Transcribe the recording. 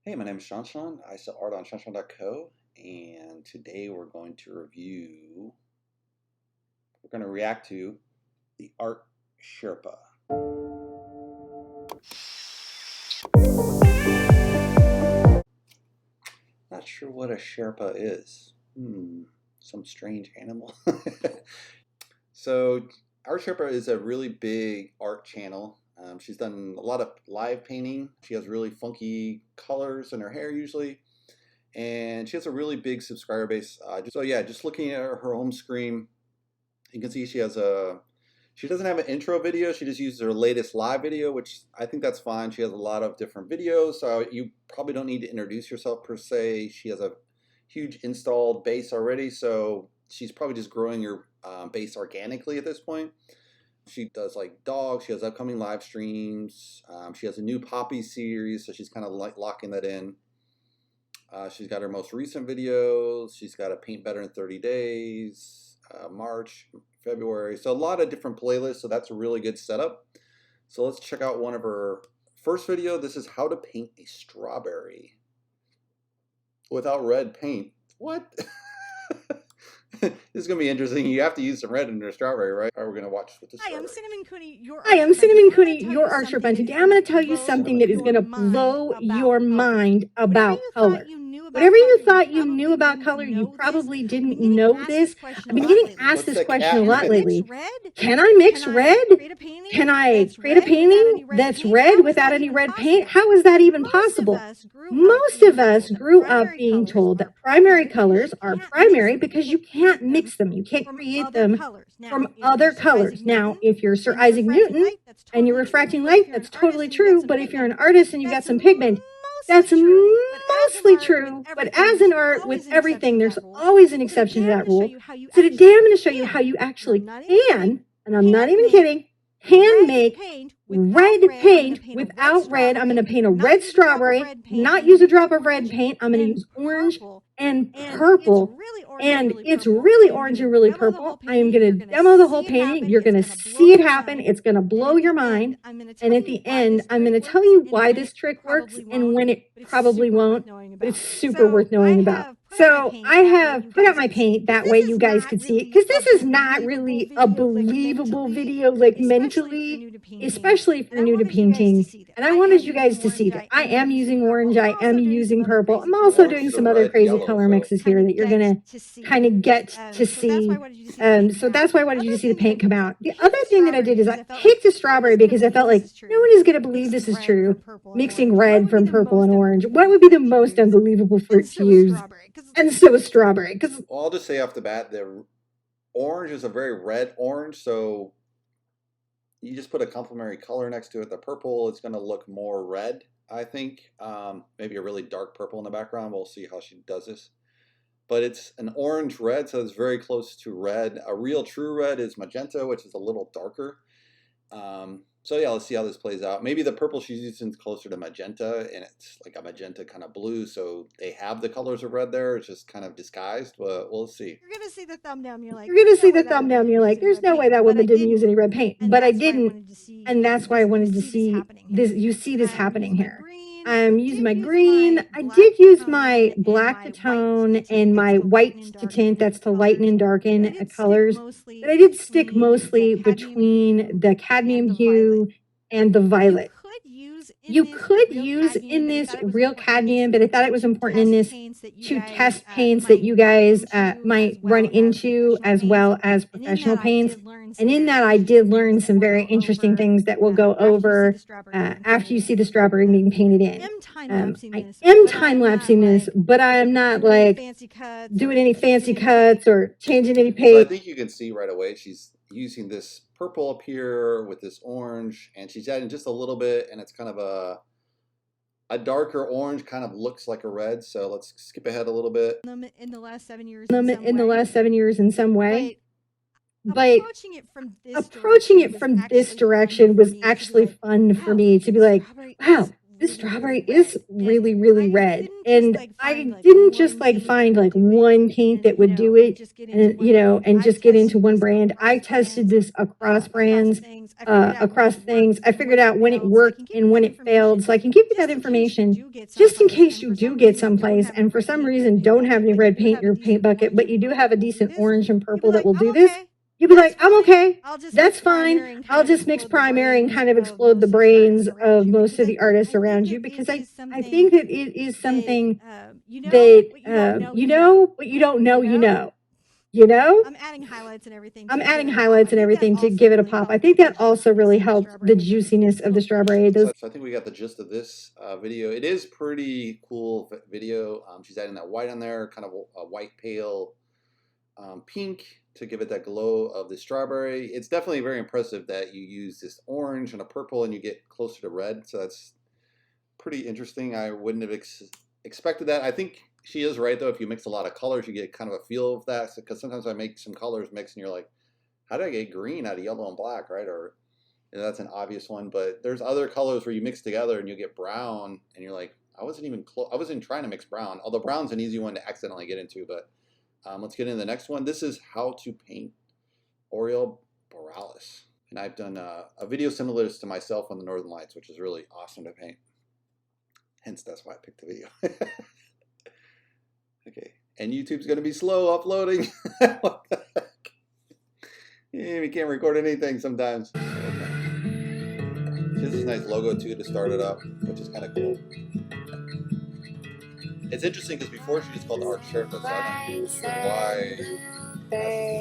Hey, my name is shawnshawn. I sell art on shawnshawn.co, and today we're going to react to the art Sherpa. Not sure what a Sherpa is. Some strange animal. So, Art Sherpa is a really big art channel. She's done a lot of live painting. She has really funky colors in her hair usually. And she has a really big subscriber base. Just looking at her home screen, you can see she doesn't have an intro video. She just uses her latest live video, which I think that's fine. She has a lot of different videos, so you probably don't need to introduce yourself per se. She has a huge installed base already, so she's probably just growing your base organically at this point. She does like dogs. She has upcoming live streams. She has a new Poppy series, so she's kind of like locking that in. She's got her most recent videos. She's got a Paint Better in 30 Days, March, February. So a lot of different playlists. So that's a really good setup. So let's check out one of her first video. This is how to paint a strawberry without red paint. What? This is going to be interesting. You have to use some red in your strawberry, right? All right, we're going to watch with the strawberry. Hi, I'm Cinnamon Cooney, your art Sherpa, and today I'm going to tell you something that is going to blow your mind about color. Whatever you thought you knew about color, you probably didn't know this. I've been getting asked this question a lot lately. Can I mix red? Can I create a painting that's red without any red paint? How is that even possible? Most of us grew up being told that primary colors are primary because you can't mix them. You can't create them from other colors. Now, if you're Sir Isaac Newton and you're refracting light, that's totally true. But if you're an artist and you've got some pigment, that's mostly true. But as an art with everything, there's always an exception to that rule. So today I'm going to show you how you actually can, and I'm not even kidding, can make red paint without red. I'm going to paint a red strawberry, not use a drop of red paint. I'm going to use orange and purple. And it's really orange and really purple. I am going to demo the whole painting. You're going to see it happen. It's going to blow your mind. And at the end, I'm going to tell you why this trick works and when it probably won't, but it's super worth knowing about. So I have put out my paint, that way you guys could see it, because this is not really a believable video, like mentally, especially if you're new to painting. And I wanted you guys to see that I am using orange, I am using purple. I'm also doing some other crazy color mixes here that you're going to kind of get to see. So that's why I wanted you to see the paint come out. The other thing that I did is I picked a strawberry because I felt like no one is going to believe this is true. Mixing red from purple and orange. What would be the most unbelievable fruit to use? And so is strawberry. Well, I'll just say off the bat, the orange is a very red orange, so you just put a complementary color next to it. The purple is going to look more red, I think. Maybe a really dark purple in the background. We'll see how she does this. But it's an orange red, so it's very close to red. A real true red is magenta, which is a little darker. So yeah, let's see how this plays out. Maybe the purple she's using is closer to magenta, and it's like a magenta kind of blue, so they have the colors of red there. It's just kind of disguised, but we'll see. You're going to see the thumbnail, and you're like, there's no way that woman didn't use any red paint. But I didn't, and that's why I wanted to see this. You see this happening here. I'm using my green. I did use my black to tone and my white to tint. That's to lighten and darken colors. But I did stick mostly between the cadmium hue and the violet. You could use in this real cadmium, but I thought it was important in this to test paints that you guys might run into, as well as professional paints. And in that, I did learn some very interesting things that we'll go over after you see the strawberry being painted in. I am time-lapsing this, but I am not like doing any fancy cuts or changing any paint. So I think you can see right away she's using this purple up here with this orange, and she's adding just a little bit, and it's kind of a darker orange, kind of looks like a red. So let's skip ahead a little bit. In the last 7 years, in some way. But approaching it from this direction was actually fun for me to be like, wow, this strawberry is really, really red. And I didn't just like find like one paint that would do it and, you know, and just get into one brand. I tested this across brands, across things. I figured out when it worked and when it failed. So I can give you that information just in case you do get someplace and for some reason don't have any red paint in your paint bucket, but you do have a decent orange and purple that will do this. You'll be like, I'm okay. That's fine. I'll just mix primary and kind of explode the brains of most of the artists around you because I think that it is something that you know, but you don't know, you know. You know? I'm adding highlights and everything To give it a pop. I think that also really helped the juiciness of the strawberry. So I think we got the gist of this video. It is pretty cool video. She's adding that white on there, kind of a white pale pink to give it that glow of the strawberry. It's definitely very impressive that you use this orange and a purple and you get closer to red. So that's pretty interesting. I wouldn't have expected that. I think she is right though. If you mix a lot of colors, you get kind of a feel of that. Because sometimes I make some colors mix and you're like, how did I get green out of yellow and black, right? Or you know, that's an obvious one. But there's other colors where you mix together and you get brown and you're like, I wasn't trying to mix brown. Although brown's an easy one to accidentally get into, but let's get into the next one. This is how to paint Oriole Borealis. And I've done a video similar to this to myself on the Northern Lights, which is really awesome to paint. Hence, that's why I picked the video. Okay, and YouTube's going to be slow uploading. What the heck? Yeah, we can't record anything sometimes. This is a nice logo too to start it up, which is kind of cool. It's interesting because before she was called Art Sherpa, so I'm not sure why.